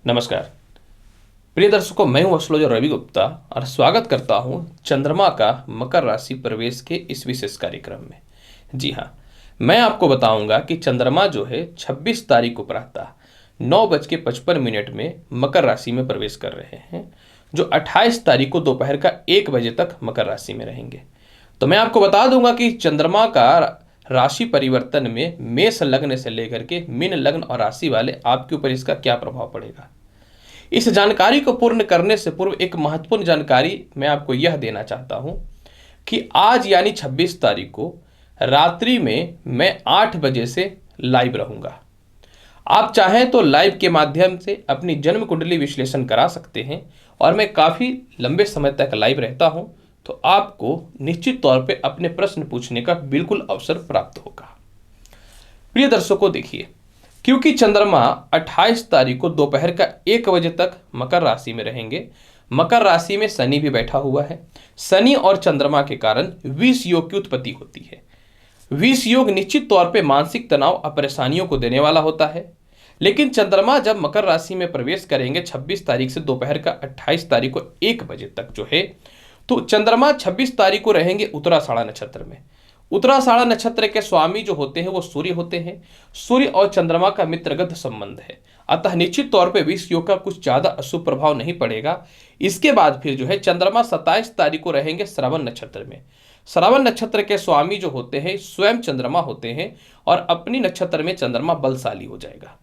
नमस्कार प्रिय दर्शकों, मैं हूं एस्ट्रोलॉजर रवि गुप्ता और स्वागत करता हूं चंद्रमा का मकर राशि प्रवेश के इस विशेष कार्यक्रम में। जी हां, मैं आपको बताऊंगा कि चंद्रमा जो है 26 तारीख को प्रातः 9:55 में मकर राशि में प्रवेश कर रहे हैं, जो 28 तारीख को दोपहर का 1 बजे तक मकर राशि में रहेंगे। तो मैं आपको बता दूंगा कि चंद्रमा का राशि परिवर्तन में मेष लग्न से लेकर के मीन लग्न और राशि वाले आपके ऊपर इसका क्या प्रभाव पड़ेगा। इस जानकारी को पूर्ण करने से पूर्व एक महत्वपूर्ण जानकारी मैं आपको यह देना चाहता हूं कि आज यानी 26 तारीख को रात्रि में मैं 8 बजे से लाइव रहूंगा। आप चाहें तो लाइव के माध्यम से अपनी जन्म कुंडली विश्लेषण करा सकते हैं और मैं काफ़ी लंबे समय तक लाइव रहता हूं, तो आपको निश्चित तौर पे अपने प्रश्न पूछने का बिल्कुल अवसर प्राप्त होगा। प्रिय दर्शकों, देखिए, क्योंकि चंद्रमा 28 तारीख को दोपहर का 1 बजे तक मकर राशि में रहेंगे, मकर राशि में शनि भी बैठा हुआ है। शनि और चंद्रमा के कारण विष योग की उत्पत्ति होती है। विष योग निश्चित तौर पे मानसिक तनाव और परेशानियों को देने वाला होता है, लेकिन चंद्रमा जब मकर राशि में प्रवेश करेंगे 26 तारीख से दोपहर का 28 तारीख को 1 बजे तक जो है, तो चंद्रमा 26 तारीख को रहेंगे उत्तराषाढ़ा नक्षत्र में। उत्तराषाढ़ा नक्षत्र के स्वामी जो होते हैं वो सूर्य होते हैं। सूर्य और चंद्रमा का मित्रगत संबंध है, अतः निश्चित तौर पे विष योग का कुछ ज्यादा अशुभ प्रभाव नहीं पड़ेगा। इसके बाद फिर जो है चंद्रमा 27 तारीख को रहेंगे श्रवण नक्षत्र में। श्रवण नक्षत्र के स्वामी जो होते हैं स्वयं चंद्रमा होते हैं और अपनी नक्षत्र में चंद्रमा बलशाली हो जाएगा।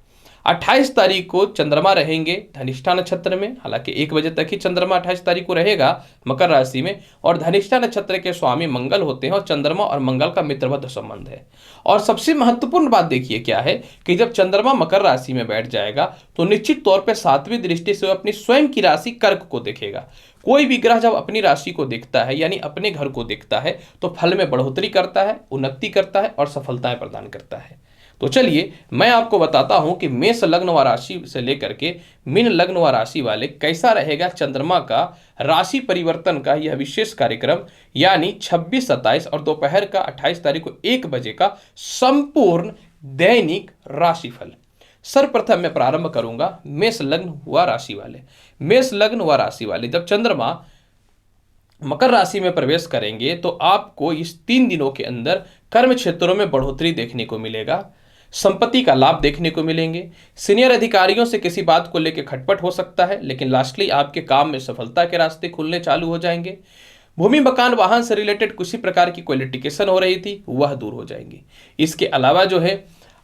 28 तारीख को चंद्रमा रहेंगे धनिष्ठा नक्षत्र में, हालांकि 1 बजे तक ही चंद्रमा 28 तारीख को रहेगा मकर राशि में, और धनिष्ठा नक्षत्र के स्वामी मंगल होते हैं और चंद्रमा और मंगल का मित्रवत संबंध है। और सबसे महत्वपूर्ण बात देखिए क्या है कि जब चंद्रमा मकर राशि में बैठ जाएगा तो निश्चित तौर पर 7वीं दृष्टि से अपनी स्वयं की राशि कर्क को देखेगा। कोई भी ग्रह जब अपनी राशि को देखता है यानी अपने घर को देखता है तो फल में बढ़ोतरी करता है, उन्नति करता है और सफलताएं प्रदान करता है। तो चलिए मैं आपको बताता हूं कि मेष लग्न व राशि से लेकर के मीन लग्न व राशि वाले कैसा रहेगा चंद्रमा का राशि परिवर्तन का यह विशेष कार्यक्रम, यानी 26, 27 और दोपहर का 28 तारीख को 1 बजे का संपूर्ण दैनिक राशिफल। सर्वप्रथम मैं प्रारंभ करूंगा मेष लग्न व राशि वाले। मेष लग्न व राशि वाले जब चंद्रमा मकर राशि में प्रवेश करेंगे तो आपको इस 3 दिनों के अंदर कर्म क्षेत्रों में बढ़ोतरी देखने को मिलेगा, संपत्ति का लाभ देखने को मिलेंगे। सीनियर अधिकारियों से किसी बात को लेकर खटपट हो सकता है, लेकिन लास्टली आपके काम में सफलता के रास्ते खुलने चालू हो जाएंगे। भूमि मकान वाहन से रिलेटेड किसी प्रकार की कोई लिटिगेशन हो रही थी वह दूर हो जाएंगी। इसके अलावा जो है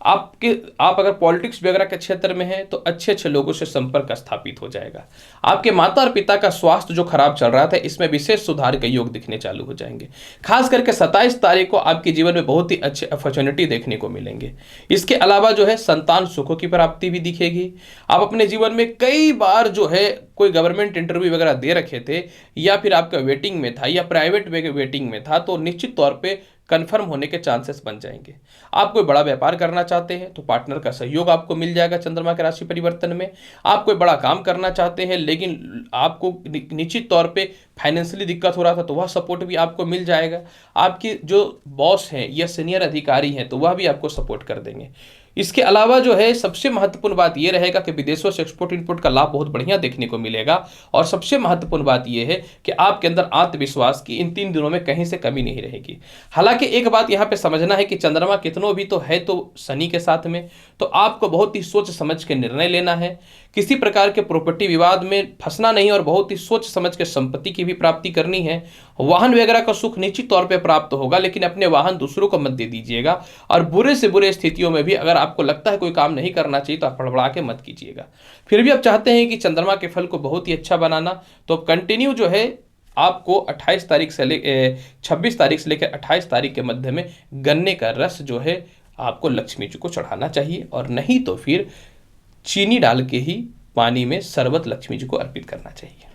आप अगर पॉलिटिक्स वगैरह के क्षेत्र में हैं तो अच्छे अच्छे लोगों से संपर्क स्थापित हो जाएगा। आपके माता और पिता का स्वास्थ्य जो खराब चल रहा था इसमें विशेष सुधार के योग दिखने चालू हो जाएंगे। खास करके 27 तारीख को आपके जीवन में बहुत ही अच्छे अपॉर्चुनिटी देखने को मिलेंगे। इसके अलावा जो है संतान सुखों की प्राप्ति भी दिखेगी। आप अपने जीवन में कई बार जो है कोई गवर्नमेंट इंटरव्यू वगैरह दे रखे थे या फिर आपका वेटिंग में था या प्राइवेट वेटिंग में था, तो निश्चित तौर पे कंफर्म होने के चांसेस बन जाएंगे। आप कोई बड़ा व्यापार करना चाहते हैं तो पार्टनर का सहयोग आपको मिल जाएगा चंद्रमा के राशि परिवर्तन में। आप कोई बड़ा काम करना चाहते हैं लेकिन आपको निश्चित तौर पे फाइनेंशियली दिक्कत हो रहा था तो वह सपोर्ट भी आपको मिल जाएगा। आपके जो बॉस हैं या सीनियर अधिकारी हैं तो वह भी आपको सपोर्ट कर देंगे। इसके अलावा जो है सबसे महत्वपूर्ण बात यह रहेगा कि विदेशों से एक्सपोर्ट इंपोर्ट का लाभ बहुत बढ़िया देखने को मिलेगा। और सबसे महत्वपूर्ण बात यह है कि आपके अंदर आत्मविश्वास की इन 3 दिनों में कहीं से कमी नहीं रहेगी। हालांकि एक बात यहाँ पे समझना है कि चंद्रमा कितनों भी तो है तो शनि के साथ में, तो आपको बहुत ही सोच समझ के निर्णय लेना है। किसी प्रकार के प्रॉपर्टी विवाद में फंसना नहीं और बहुत ही सोच समझ के संपत्ति की भी प्राप्ति करनी है। वाहन वगैरह का सुख निश्चित तौर पे प्राप्त होगा, लेकिन अपने वाहन दूसरों को मत दे दीजिएगा। और बुरे से बुरे स्थितियों में भी अगर आपको लगता है कोई काम नहीं करना चाहिए तो आप हड़बड़ा के मत कीजिएगा। फिर भी आप चाहते हैं कि चंद्रमा के फल को बहुत ही अच्छा बनाना, तो कंटिन्यू जो है आपको 28 तारीख से 26 तारीख से लेकर 28 तारीख के मध्य में गन्ने का रस जो है आपको लक्ष्मी जी को चढ़ाना चाहिए, और नहीं तो फिर चीनी डाल के ही पानी में शरबत लक्ष्मी जी को अर्पित करना चाहिए।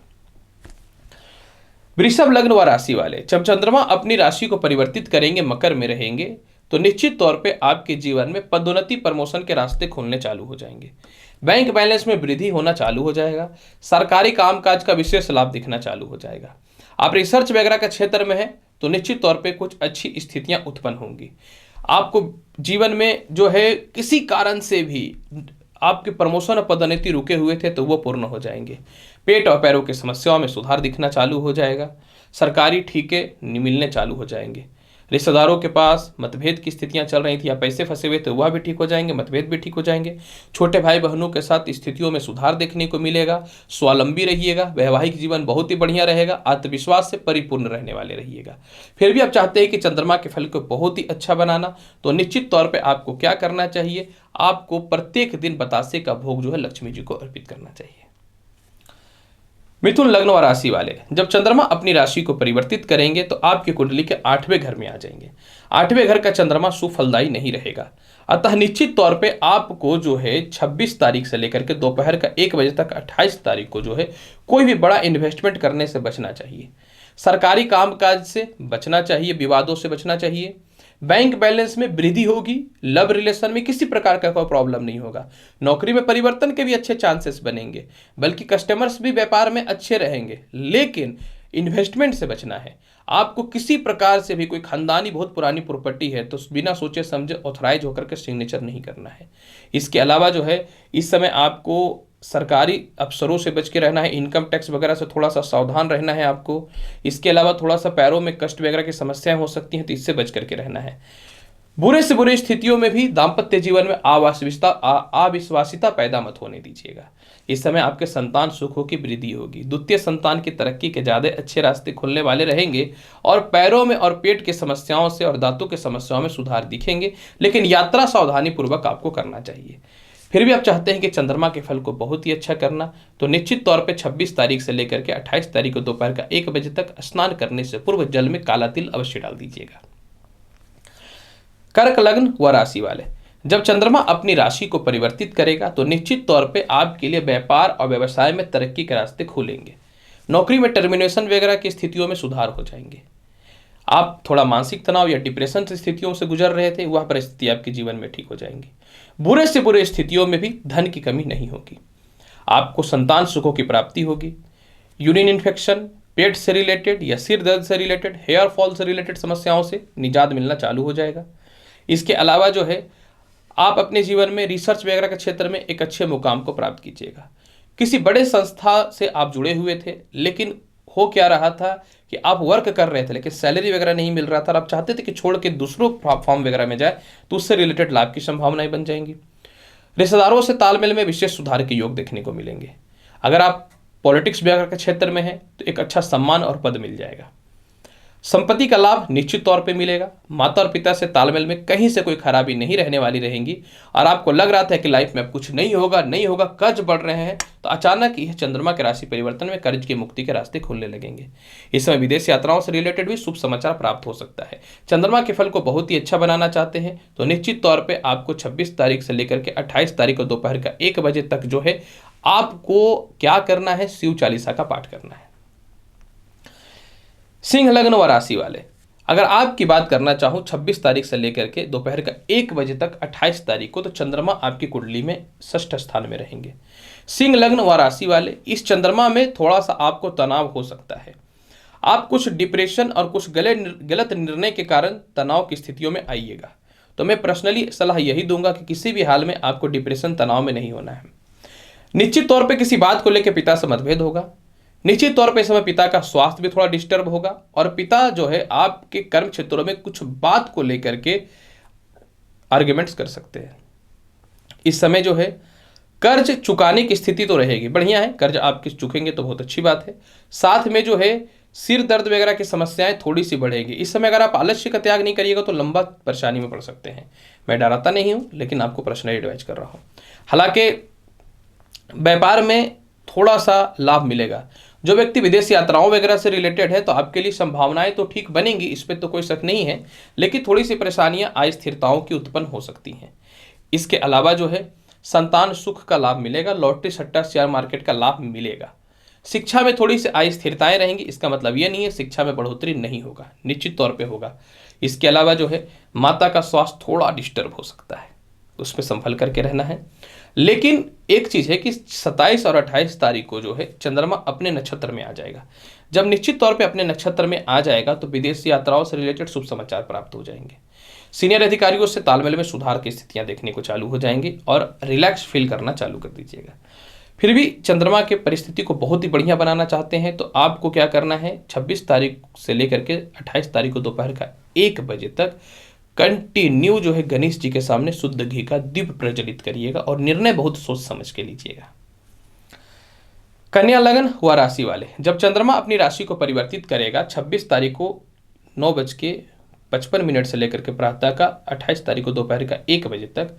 वृषभ लग्न व राशि वाले जब चंद्रमा अपनी राशि को परिवर्तित करेंगे, मकर में रहेंगे, तो निश्चित तौर पे आपके जीवन में पदोन्नति प्रमोशन के रास्ते खुलने चालू हो जाएंगे। बैंक बैलेंस में वृद्धि होना चालू हो जाएगा। सरकारी कामकाज का विशेष लाभ दिखना चालू हो जाएगा। आप रिसर्च वगैरह के क्षेत्र में हैं तो निश्चित तौर पे कुछ अच्छी स्थितियां उत्पन्न होंगी। आपको जीवन में जो है किसी कारण से भी आपके प्रमोशन और पदोन्नति रुके हुए थे तो वो पूर्ण हो जाएंगे। पेट और पैरों की समस्याओं में सुधार दिखना चालू हो जाएगा। सरकारी ठीके मिलने चालू हो जाएंगे। रिश्तेदारों के पास मतभेद की स्थितियां चल रही थी या पैसे फंसे हुए थे वह भी ठीक हो जाएंगे, मतभेद भी ठीक हो जाएंगे। छोटे भाई बहनों के साथ स्थितियों में सुधार देखने को मिलेगा। स्वावलंबी रहिएगा, वैवाहिक जीवन बहुत ही बढ़िया रहेगा, आत्मविश्वास से परिपूर्ण रहने वाले रहिएगा। फिर भी आप चाहते हैं कि चंद्रमा के फल को बहुत ही अच्छा बनाना, तो निश्चित तौर पर आपको क्या करना चाहिए, आपको प्रत्येक दिन बतासे का भोग जो है लक्ष्मी जी को अर्पित करना चाहिए। मिथुन लग्न और राशि वाले, जब चंद्रमा अपनी राशि को परिवर्तित करेंगे तो आपकी कुंडली के 8वें घर में आ जाएंगे। 8वें घर का चंद्रमा सुफलदायी नहीं रहेगा। अतः निश्चित तौर पे आपको जो है 26 तारीख से लेकर के दोपहर का 1 बजे तक 28 तारीख को जो है कोई भी बड़ा इन्वेस्टमेंट करने से बचना चाहिए। सरकारी कामकाज से बचना चाहिए, विवादों से बचना चाहिए। बैंक बैलेंस में वृद्धि होगी। लव रिलेशन में किसी प्रकार का कोई प्रॉब्लम नहीं होगा। नौकरी में परिवर्तन के भी अच्छे चांसेस बनेंगे, बल्कि कस्टमर्स भी व्यापार में अच्छे रहेंगे। लेकिन इन्वेस्टमेंट से बचना है। आपको किसी प्रकार से भी कोई खानदानी बहुत पुरानी प्रॉपर्टी है तो बिना सोचे समझे ऑथराइज होकर के सिग्नेचर नहीं करना है। इसके अलावा जो है इस समय आपको सरकारी अफसरों से बच के रहना है। इनकम टैक्स वगैरह से थोड़ा सा सावधान रहना है आपको। इसके अलावा थोड़ा सा पैरों में कष्ट वगैरह की समस्याएं हो सकती हैं तो इससे बच करके रहना है। बुरे से बुरे स्थितियों में भी दाम्पत्य जीवन में अविश्वासिता पैदा मत होने दीजिएगा। इस समय आपके संतान सुखों की वृद्धि होगी। द्वितीय संतान की तरक्की के ज्यादा अच्छे रास्ते खुलने वाले रहेंगे और पैरों में और पेट की समस्याओं से और दांतों की समस्याओं में सुधार दिखेंगे। लेकिन यात्रा सावधानी पूर्वक आपको करना चाहिए। फिर भी आप चाहते हैं कि चंद्रमा के फल को बहुत ही अच्छा करना, तो निश्चित तौर पे 26 तारीख से लेकर के 28 तारीख को दोपहर का 1 बजे तक स्नान करने से पूर्व जल में काला तिल अवश्य डाल दीजिएगा। कर्क लग्न व राशि वाले, जब चंद्रमा अपनी राशि को परिवर्तित करेगा तो निश्चित तौर पे आपके लिए व्यापार और व्यवसाय में तरक्की के रास्ते खुलेंगे। नौकरी में टर्मिनेशन वगैरह की स्थितियों में सुधार हो जाएंगे। आप थोड़ा मानसिक तनाव या डिप्रेशन की स्थितियों से गुजर रहे थे, वह परिस्थिति आपके जीवन में ठीक हो जाएंगी। बुरे से बुरे स्थितियों में भी धन की कमी नहीं होगी। आपको संतान सुखों की प्राप्ति होगी। यूरिन इन्फेक्शन, पेट से रिलेटेड या सिर दर्द से रिलेटेड, हेयर फॉल से रिलेटेड समस्याओं से निजात मिलना चालू हो जाएगा। इसके अलावा जो है आप अपने जीवन में रिसर्च वगैरह के क्षेत्र में एक अच्छे मुकाम को प्राप्त कीजिएगा। किसी बड़े संस्था से आप जुड़े हुए थे, लेकिन हो क्या रहा था कि आप वर्क कर रहे थे लेकिन सैलरी वगैरह नहीं मिल रहा था और आप चाहते थे कि छोड़ के दूसरों फॉर्म वगैरह में जाए, तो उससे रिलेटेड लाभ की संभावनाएं बन जाएंगी। रिश्तेदारों से तालमेल में विशेष सुधार के योग देखने को मिलेंगे। अगर आप पॉलिटिक्स वगैरह के क्षेत्र में हैं तो एक अच्छा सम्मान और पद मिल जाएगा। संपत्ति का लाभ निश्चित तौर पे मिलेगा। माता और पिता से तालमेल में कहीं से कोई खराबी नहीं रहने वाली रहेंगी और आपको लग रहा था कि लाइफ में अब कुछ नहीं होगा, कर्ज बढ़ रहे हैं, तो अचानक यह चंद्रमा के राशि परिवर्तन में कर्ज की मुक्ति के रास्ते खुलने लगेंगे। इस समय विदेश यात्राओं से रिलेटेड भी शुभ समाचार प्राप्त हो सकता है। चंद्रमा के फल को बहुत ही अच्छा बनाना चाहते हैं तो निश्चित तौर पर आपको 26 तारीख से लेकर के 28 तारीख को दोपहर का 1 बजे तक जो है आपको क्या करना है, शिव चालीसा का पाठ करना है। सिंह लग्न व राशि वाले, अगर आपकी बात करना चाहूं 26 तारीख से लेकर के दोपहर का 1 बजे तक 28 तारीख को, तो चंद्रमा आपकी कुंडली में 6ठ स्थान में रहेंगे। सिंह लग्न व राशि वाले, इस चंद्रमा में थोड़ा सा आपको तनाव हो सकता है। आप कुछ डिप्रेशन और कुछ गलत निर्णय के कारण तनाव की स्थितियों में आइएगा। तो मैं पर्सनली सलाह यही दूंगा कि किसी भी हाल में आपको डिप्रेशन तनाव में नहीं होना है। निश्चित तौर पर किसी बात को लेकर पिता से मतभेद होगा। निश्चित तौर पर इस समय पिता का स्वास्थ्य भी थोड़ा डिस्टर्ब होगा और पिता जो है आपके कर्म क्षेत्रों में कुछ बात को लेकर के आर्ग्यूमेंट्स कर सकते हैं। इस समय जो है कर्ज चुकाने की स्थिति तो रहेगी, बढ़िया है, कर्ज आप किस चुकेंगे तो बहुत अच्छी बात है। साथ में जो है सिर दर्द वगैरह की समस्याएं थोड़ी सी बढ़ेगी। इस समय अगर आप आलस्य का त्याग नहीं करिएगा तो लंबा परेशानी में पड़ सकते हैं। मैं डराता नहीं हूं, लेकिन आपको पर्सनली एडवाइज कर रहा हूं। हालांकि व्यापार में थोड़ा सा लाभ मिलेगा। जो व्यक्ति विदेश यात्राओं वगैरह से रिलेटेड है तो आपके लिए संभावनाएं तो ठीक बनेंगी, इस पर तो कोई शक नहीं है, लेकिन थोड़ी सी परेशानियां अस्थिरताओं की उत्पन्न हो सकती हैं। इसके अलावा जो है संतान सुख का लाभ मिलेगा। लॉटरी सट्टा शेयर मार्केट का लाभ मिलेगा। शिक्षा में थोड़ी सी अस्थिरताएं रहेंगी। इसका मतलब यह नहीं है शिक्षा में बढ़ोतरी नहीं होगा, निश्चित तौर पर होगा। इसके अलावा जो है माता का स्वास्थ्य थोड़ा डिस्टर्ब हो सकता है, उसमें संभल करके रहना है। लेकिन एक चीज है कि 27 और 28 तारीख को जो है चंद्रमा अपने नक्षत्र में आ जाएगा। जब निश्चित तौर पे अपने नक्षत्र में आ जाएगा तो विदेश यात्राओं से रिलेटेड शुभ समाचार प्राप्त हो जाएंगे। सीनियर अधिकारियों से तालमेल में सुधार की स्थितियां देखने को चालू हो जाएंगी और रिलैक्स फील करना चालू कर दीजिएगा। फिर भी चंद्रमा के परिस्थिति को बहुत ही बढ़िया बनाना चाहते हैं तो आपको क्या करना है, 26 तारीख से लेकर के 28 तारीख को दोपहर का 1 बजे तक कंटिन्यू जो है गणेश जी के सामने शुद्ध घी का दीप प्रज्वलित करिएगा और निर्णय बहुत सोच समझ के लीजिएगा। कन्या लग्न व राशि वाले, जब चंद्रमा अपनी राशि को परिवर्तित करेगा 26 तारीख को 9:55 से लेकर के प्रातः का 28 तारीख को दोपहर का 1 बजे तक,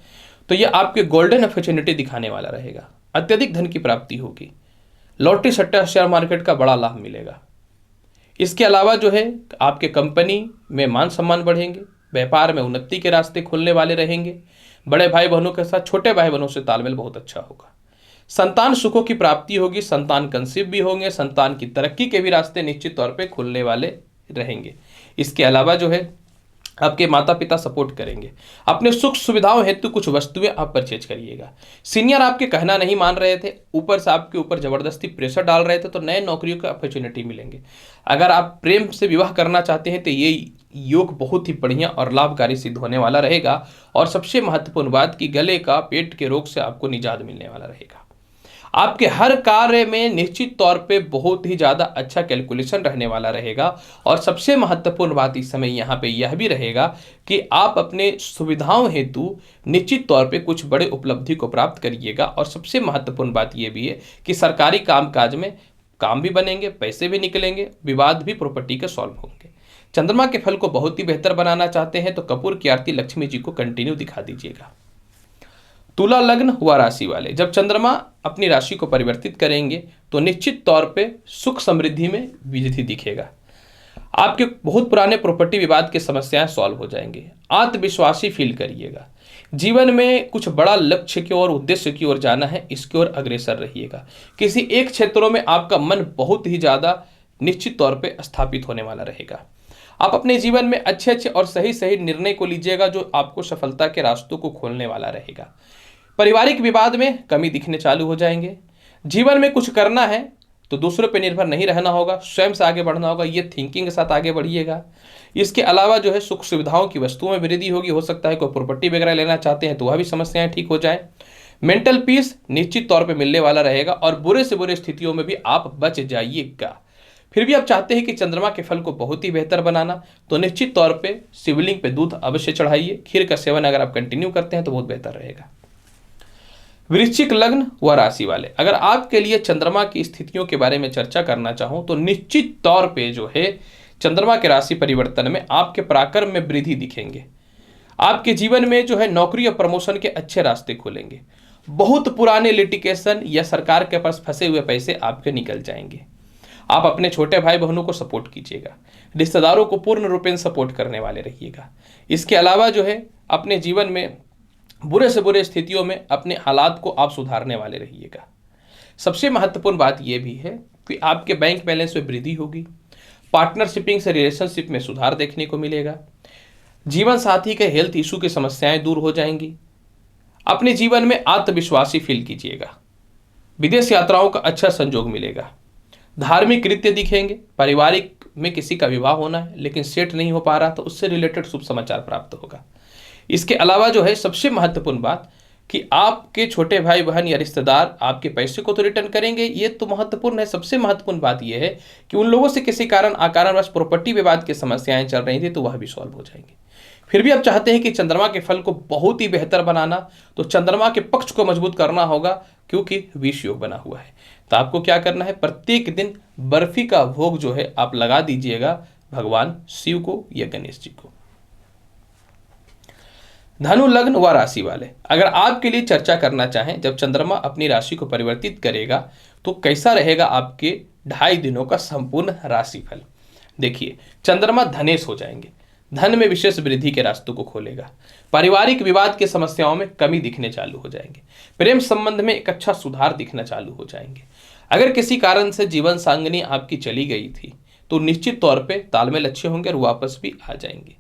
तो यह आपके गोल्डन अपॉर्चुनिटी दिखाने वाला रहेगा। अत्यधिक धन की प्राप्ति होगी, लॉटरी सट्टा शेयर मार्केट का बड़ा लाभ मिलेगा। इसके अलावा जो है आपके कंपनी में मान सम्मान बढ़ेंगे, व्यापार में उन्नति के रास्ते खुलने वाले रहेंगे, बड़े भाई बहनों के साथ छोटे भाई बहनों से तालमेल बहुत अच्छा होगा, संतान सुखों की प्राप्ति होगी, संतान कंसीव भी होंगे, संतान की तरक्की के भी रास्ते निश्चित तौर पे खुलने वाले रहेंगे। इसके अलावा जो है आपके माता पिता सपोर्ट करेंगे। अपने सुख सुविधाओं हेतु कुछ वस्तुएं आप परचेज करिएगा। सीनियर आपके कहना नहीं मान रहे थे, ऊपर से आपके ऊपर जबरदस्ती प्रेशर डाल रहे थे, तो नए नौकरियों का अपॉर्चुनिटी मिलेंगे। अगर आप प्रेम से विवाह करना चाहते हैं तो ये योग बहुत ही बढ़िया और लाभकारी सिद्ध होने वाला रहेगा। और सबसे महत्वपूर्ण बात कि गले का पेट के रोग से आपको निजात मिलने वाला रहेगा। आपके हर कार्य में निश्चित तौर पे बहुत ही ज़्यादा अच्छा कैलकुलेशन रहने वाला रहेगा। और सबसे महत्वपूर्ण बात इस समय यहाँ पे यह भी रहेगा कि आप अपने सुविधाओं हेतु निश्चित तौर पे कुछ बड़े उपलब्धि को प्राप्त करिएगा। और सबसे महत्वपूर्ण बात यह भी है कि सरकारी कामकाज में काम भी बनेंगे, पैसे भी निकलेंगे, विवाद भी प्रॉपर्टी के सॉल्व होंगे। चंद्रमा के फल को बहुत ही बेहतर बनाना चाहते हैं तो कपूर की आरती लक्ष्मी जी को कंटिन्यू दिखा दीजिएगा। तुला लग्न व राशि वाले, जब चंद्रमा अपनी राशि को परिवर्तित करेंगे तो निश्चित तौर पे सुख समृद्धि में वृद्धि दिखेगा। आपके बहुत पुराने प्रॉपर्टी विवाद की समस्याएं सॉल्व हो जाएंगे। आत्मविश्वासी फील करिएगा। जीवन में कुछ बड़ा लक्ष्य की ओर, उद्देश्य की ओर जाना है, इसकी ओर अग्रसर रहिएगा। किसी एक क्षेत्रों में आपका मन बहुत ही ज़्यादा निश्चित तौर पे स्थापित होने वाला रहेगा। आप अपने जीवन में अच्छे अच्छे और सही सही निर्णय को लीजिएगा जो आपको सफलता के रास्तों को खोलने वाला रहेगा। पारिवारिक विवाद में कमी दिखने चालू हो जाएंगे। जीवन में कुछ करना है तो दूसरों पर निर्भर नहीं रहना होगा, स्वयं से आगे बढ़ना होगा, ये थिंकिंग के साथ आगे बढ़िएगा। इसके अलावा जो है सुख सुविधाओं की वस्तुओं में वृद्धि होगी। हो सकता है कोई प्रॉपर्टी वगैरह लेना चाहते हैं तो वह भी समस्याएं ठीक हो जाए। मेंटल पीस निश्चित तौर पे मिलने वाला रहेगा और बुरे से बुरे स्थितियों में भी आप बच जाइएगा। फिर भी आप चाहते हैं कि चंद्रमा के फल को बहुत ही बेहतर बनाना तो निश्चित तौर पे शिवलिंग पे दूध अवश्य चढ़ाइए। खीर का सेवन अगर आप कंटिन्यू करते हैं तो बहुत बेहतर रहेगा। वृश्चिक लग्न व राशि वाले, अगर आपके लिए चंद्रमा की स्थितियों के बारे में चर्चा करना चाहूं तो निश्चित तौर पे जो है चंद्रमा के राशि परिवर्तन में आपके पराक्रम में वृद्धि दिखेंगे। आपके जीवन में जो है नौकरी और प्रमोशन के अच्छे रास्ते खुलेंगे। बहुत पुराने लिटिगेशन या सरकार के पास फंसे हुए पैसे आपके निकल जाएंगे। आप अपने छोटे भाई बहनों को सपोर्ट कीजिएगा। रिश्तेदारों को पूर्ण रूपेण सपोर्ट करने वाले रहिएगा। इसके अलावा जो है अपने जीवन में बुरे से बुरे स्थितियों में अपने हालात को आप सुधारने वाले रहिएगा। सबसे महत्वपूर्ण बात यह भी है कि आपके बैंक बैलेंस में वृद्धि होगी। पार्टनरशिपिंग से रिलेशनशिप में सुधार देखने को मिलेगा। जीवन साथी के हेल्थ इशू की समस्याएं दूर हो जाएंगी। अपने जीवन में आत्मविश्वासी फील कीजिएगा। विदेश यात्राओं का अच्छा संजोग मिलेगा। धार्मिक कृत्य दिखेंगे। पारिवारिक में किसी का विवाह होना है लेकिन सेट नहीं हो पा रहा तो उससे रिलेटेड शुभ समाचार प्राप्त होगा। इसके अलावा जो है सबसे महत्वपूर्ण बात कि आपके छोटे भाई बहन या रिश्तेदार आपके पैसे को तो रिटर्न करेंगे, ये तो महत्वपूर्ण है। सबसे महत्वपूर्ण बात यह है कि उन लोगों से किसी कारणवश प्रॉपर्टी विवाद की समस्याएं चल रही थी तो वह भी सॉल्व हो जाएंगे। फिर भी आप चाहते हैं कि चंद्रमा के फल को बहुत ही बेहतर बनाना तो चंद्रमा के पक्ष को मजबूत करना होगा क्योंकि विष योग बना हुआ है। तो आपको क्या करना है, प्रत्येक दिन बर्फी का भोग जो है आप लगा दीजिएगा भगवान शिव को या गणेश जी को। धनु लग्न व राशि वाले, अगर आपके लिए चर्चा करना चाहें जब चंद्रमा अपनी राशि को परिवर्तित करेगा तो कैसा रहेगा आपके 2.5 दिनों का संपूर्ण राशिफल। देखिए, चंद्रमा धनेश हो जाएंगे। धन में विशेष वृद्धि के रास्तों को खोलेगा। पारिवारिक विवाद की समस्याओं में कमी दिखने चालू हो जाएंगे। प्रेम संबंध में एक अच्छा सुधार दिखना चालू हो जाएंगे। अगर किसी कारण से जीवन सांगनी आपकी चली गई थी तो निश्चित तौर पे तालमेल अच्छे होंगे और वापस भी आ जाएंगे।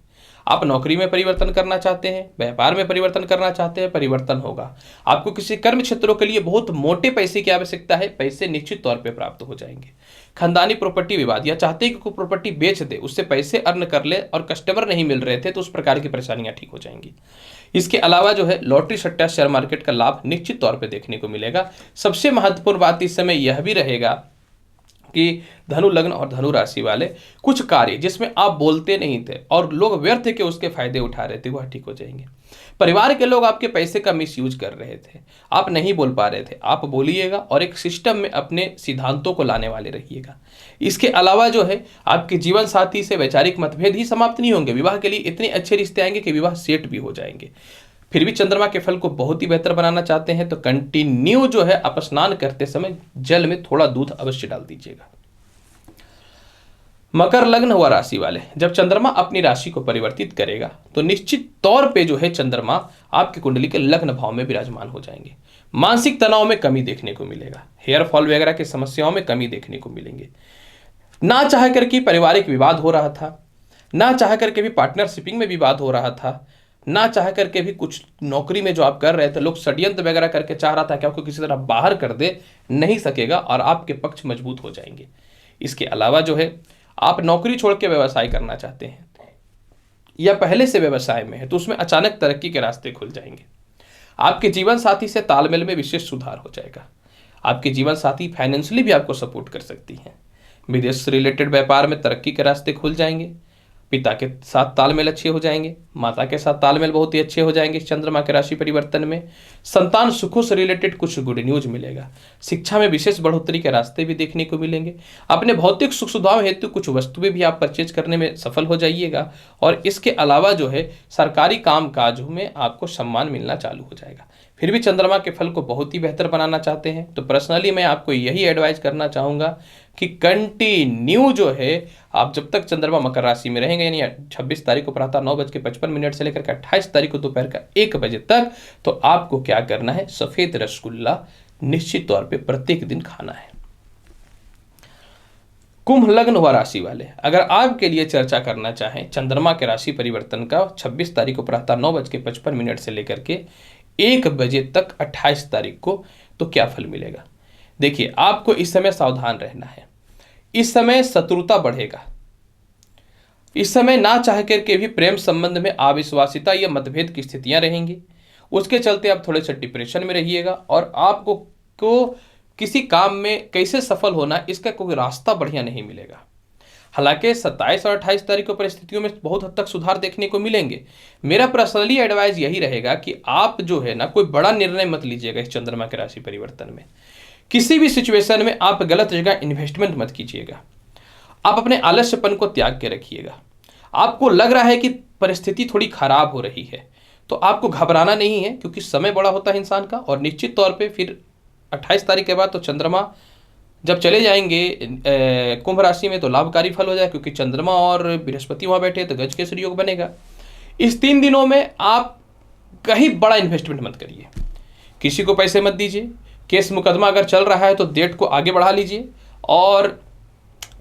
आप नौकरी में परिवर्तन करना चाहते हैं, व्यापार में परिवर्तन करना चाहते हैं, परिवर्तन होगा। आपको किसी कर्म क्षेत्रों के लिए बहुत मोटे पैसे की आवश्यकता है, पैसे निश्चित तौर पर प्राप्त हो जाएंगे। खानदानी प्रॉपर्टी विवाद, या चाहते हैं कि कोई प्रॉपर्टी बेच दे, उससे पैसे अर्न कर ले और कस्टमर नहीं मिल रहे थे, तो उस प्रकार की परेशानियां ठीक हो जाएंगी। इसके अलावा जो है लॉटरी सट्टा शेयर मार्केट का लाभ निश्चित तौर पे देखने को मिलेगा। सबसे महत्वपूर्ण बात इस समय यह भी रहेगा कि धनु लग्न और धनु राशि वाले कुछ कार्य जिसमें आप बोलते नहीं थे और लोग व्यर्थ के उसके फायदे उठा रहे थे, वह ठीक हो जाएंगे। परिवार के लोग आपके पैसे का मिसयूज कर रहे थे, आप नहीं बोल पा रहे थे, आप बोलिएगा और एक सिस्टम में अपने सिद्धांतों को लाने वाले रहिएगा। इसके अलावा जो है आपके जीवन साथी से वैचारिक मतभेद ही समाप्त नहीं होंगे, विवाह के लिए इतने अच्छे रिश्ते आएंगे कि विवाह सेट भी हो जाएंगे। फिर भी चंद्रमा के फल को बहुत ही बेहतर बनाना चाहते हैं तो कंटिन्यू जो है आप स्नान करते समय जल में थोड़ा दूध अवश्य डाल दीजिएगा। मकर लग्न व राशि वाले, जब चंद्रमा अपनी राशि को परिवर्तित करेगा तो निश्चित तौर पे जो है चंद्रमा आपकी कुंडली के लग्न भाव में विराजमान हो जाएंगे। मानसिक तनाव में कमी देखने को मिलेगा, हेयर फॉल वगैरह की समस्याओं में कमी देखने को मिलेंगे। ना चाह करके पारिवारिक विवाद हो रहा था, ना चाह करके भी पार्टनरशिपिंग में विवाद हो रहा था, ना चाह करके भी कुछ नौकरी में जो आप कर रहे थे लोग षड्यंत्र वगैरह करके चाह रहा था कि आपको किसी तरह बाहर कर दे, नहीं सकेगा और आपके पक्ष मजबूत हो जाएंगे। इसके अलावा जो है आप नौकरी छोड़ के व्यवसाय करना चाहते हैं या पहले से व्यवसाय में है तो उसमें अचानक तरक्की के रास्ते खुल जाएंगे। आपके जीवन साथी से तालमेल में विशेष सुधार हो जाएगा। आपके जीवन साथी फाइनेंशियली भी आपको सपोर्ट कर सकती हैं। विदेश से रिलेटेड व्यापार में तरक्की के रास्ते खुल जाएंगे। पिता के साथ तालमेल अच्छे हो जाएंगे, माता के साथ तालमेल बहुत ही अच्छे हो जाएंगे। चंद्रमा के राशि परिवर्तन में संतान सुखों से रिलेटेड कुछ गुड न्यूज मिलेगा। शिक्षा में विशेष बढ़ोतरी के रास्ते भी देखने को मिलेंगे। अपने भौतिक सुख सुविधाओं हेतु कुछ वस्तुएं भी आप परचेज करने में सफल हो जाइएगा। और इसके अलावा जो है सरकारी काम काजों में आपको सम्मान मिलना चालू हो जाएगा। फिर भी चंद्रमा के फल को बहुत ही बेहतर बनाना चाहते हैं तो पर्सनली मैं आपको यही एडवाइस करना चाहूँगा कि कंटिन्यू जो है आप जब तक चंद्रमा मकर राशि में रहेंगे, यानी 26 तारीख को प्रातः 9:55 से लेकर के 28 तारीख को दोपहर का 1 बजे तक, तो आपको क्या करना है, सफेद रसगुल्ला निश्चित तौर पे प्रत्येक दिन खाना है। कुंभ लग्न व राशि वाले, अगर आपके लिए चर्चा करना चाहें चंद्रमा के राशि परिवर्तन का 26 तारीख को प्रातः 9:55 से लेकर के 1 बजे तक 28 तारीख को, तो क्या फल मिलेगा। देखिए आपको इस समय सावधान रहना है। इस समय शत्रुता बढ़ेगा। इस समय ना चाह करके भी प्रेम संबंध में अविश्वासिता या मतभेद की स्थितियां रहेंगी। उसके चलते आप थोड़े से डिप्रेशन में रहिएगा और आपको किसी काम में कैसे सफल होना इसका कोई रास्ता बढ़िया नहीं मिलेगा। हालांकि 27 और 28 तारीख को परिस्थितियों में बहुत हद तक सुधार देखने को मिलेंगे। मेरा पर्सनली एडवाइस यही रहेगा कि आप जो है ना कोई बड़ा निर्णय मत लीजिएगा इस चंद्रमा के राशि परिवर्तन में। किसी भी सिचुएशन में आप गलत जगह इन्वेस्टमेंट मत कीजिएगा। आप अपने आलस्यपन को त्याग के रखिएगा। आपको लग रहा है कि परिस्थिति थोड़ी खराब हो रही है तो आपको घबराना नहीं है, क्योंकि समय बड़ा होता है इंसान का। और निश्चित तौर पे फिर 28 तारीख के बाद तो चंद्रमा जब चले जाएंगे कुंभ राशि में तो लाभकारी फल हो जाए, क्योंकि चंद्रमा और बृहस्पति वहां बैठे तो गज केसरी योग बनेगा। इस 3 दिनों में आप कहीं बड़ा इन्वेस्टमेंट मत करिए, किसी को पैसे मत दीजिए। केस मुकदमा अगर चल रहा है तो डेट को आगे बढ़ा लीजिए। और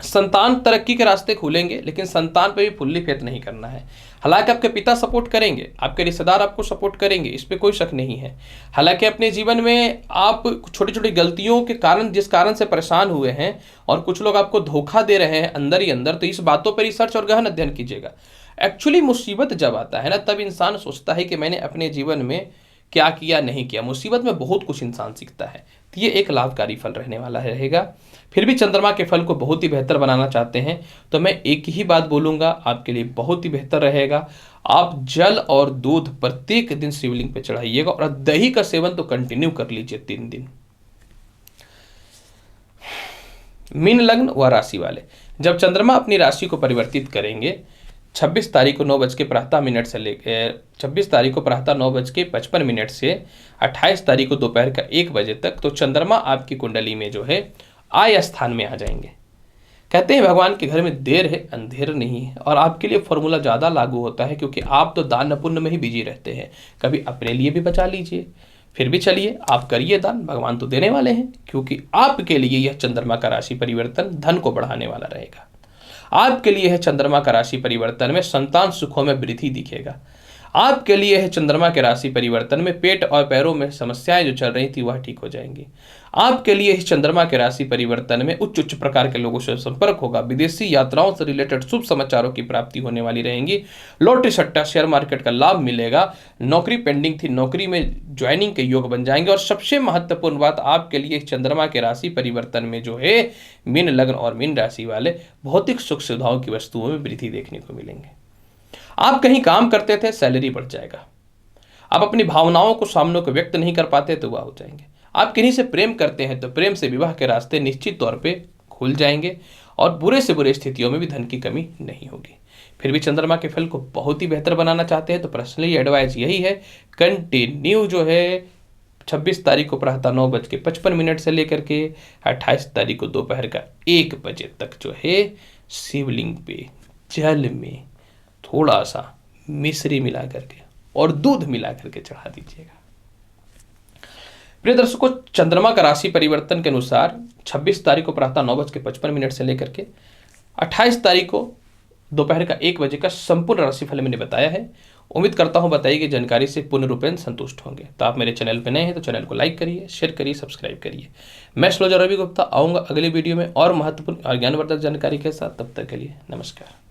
संतान तरक्की के रास्ते खुलेंगे, लेकिन संतान पे भी फुल्ली फेथ नहीं करना है। हालांकि आपके पिता सपोर्ट करेंगे, आपके रिश्तेदार आपको सपोर्ट करेंगे, इस पे कोई शक नहीं है। हालांकि अपने जीवन में आप छोटी छोटी गलतियों के कारण जिस कारण से परेशान हुए हैं और कुछ लोग आपको धोखा दे रहे हैं अंदर ही अंदर, तो इस बातों पर रिसर्च और गहन अध्ययन कीजिएगा। एक्चुअली मुसीबत जब आता है ना तब इंसान सोचता है कि मैंने अपने जीवन में क्या किया नहीं किया। मुसीबत में बहुत कुछ इंसान सीखता है, तो ये एक लाभकारी फल रहने वाला रहेगा। फिर भी चंद्रमा के फल को बहुत ही बेहतर बनाना चाहते हैं तो मैं एक ही बात बोलूंगा, आपके लिए बहुत ही बेहतर रहेगा। आप जल और दूध प्रत्येक दिन शिवलिंग पे चढ़ाइएगा और दही का सेवन तो कंटिन्यू कर लीजिए 3 दिन। मीन लग्न व राशि वाले, जब चंद्रमा अपनी राशि को परिवर्तित करेंगे 26 तारीख को 9:55 से लेकर 26 तारीख को प्रातः 9:55 से 28 तारीख को दोपहर का 1 बजे तक, तो चंद्रमा आपकी कुंडली में जो है आय स्थान में आ जाएंगे। कहते हैं भगवान के घर में देर है अंधेर नहीं है, और आपके लिए फॉर्मूला ज़्यादा लागू होता है क्योंकि आप तो दान पुण्य में ही बिजी रहते हैं। कभी अपने लिए भी बचा लीजिए। फिर भी चलिए आप करिए दान, भगवान तो देने वाले हैं, क्योंकि आपके लिए यह चंद्रमा का राशि परिवर्तन धन को बढ़ाने वाला रहेगा। आपके लिए है चंद्रमा का राशि परिवर्तन में संतान सुखों में वृद्धि दिखेगा। आपके लिए है चंद्रमा के राशि परिवर्तन में पेट और पैरों में समस्याएं जो चल रही थी वह ठीक हो जाएंगी। आपके लिए इस चंद्रमा के राशि परिवर्तन में उच्च उच्च प्रकार के लोगों से संपर्क होगा। विदेशी यात्राओं से रिलेटेड शुभ समाचारों की प्राप्ति होने वाली रहेंगी। लॉटरी सट्टा शेयर मार्केट का लाभ मिलेगा। नौकरी पेंडिंग थी, नौकरी में ज्वाइनिंग के योग बन जाएंगे। और सबसे महत्वपूर्ण बात आपके लिए इस चंद्रमा के राशि परिवर्तन में जो है मीन लग्न और मीन राशि वाले भौतिक सुख सुविधाओं की वस्तुओं में वृद्धि देखने को मिलेंगे। आप कहीं काम करते थे, सैलरी बढ़ जाएगा। आप अपनी भावनाओं को सामने को व्यक्त नहीं कर पाते तो वह हो जाएंगे। आप किन्हीं से प्रेम करते हैं तो प्रेम से विवाह के रास्ते निश्चित तौर पे खुल जाएंगे। और बुरे से बुरे स्थितियों में भी धन की कमी नहीं होगी। फिर भी चंद्रमा के फल को बहुत ही बेहतर बनाना चाहते हैं तो पर्सनली एडवाइस यही है, कंटिन्यू जो है 26 तारीख को प्रातः 9:55 से लेकर के 28 तारीख को दोपहर का 1 बजे तक जो है शिवलिंग पे जल में थोड़ा सा मिश्री मिला करके और दूध मिला करके चढ़ा दीजिएगा। प्रिय दर्शकों, चंद्रमा का राशि परिवर्तन के अनुसार 26 तारीख को प्रातः 9:55 से लेकर के 28 तारीख को दोपहर का 1 बजे का संपूर्ण राशिफल मैंने बताया है। उम्मीद करता हूं बताई गई जानकारी से पूर्ण रूपेण संतुष्ट होंगे। तो आप मेरे चैनल पर नए हैं तो चैनल को लाइक करिए, शेयर करिए, सब्सक्राइब करिए। मैं एस्ट्रोलॉजर रवि गुप्ता आऊँगा अगले वीडियो में और महत्वपूर्ण और ज्ञानवर्धक जानकारी के साथ। तब तक के लिए नमस्कार।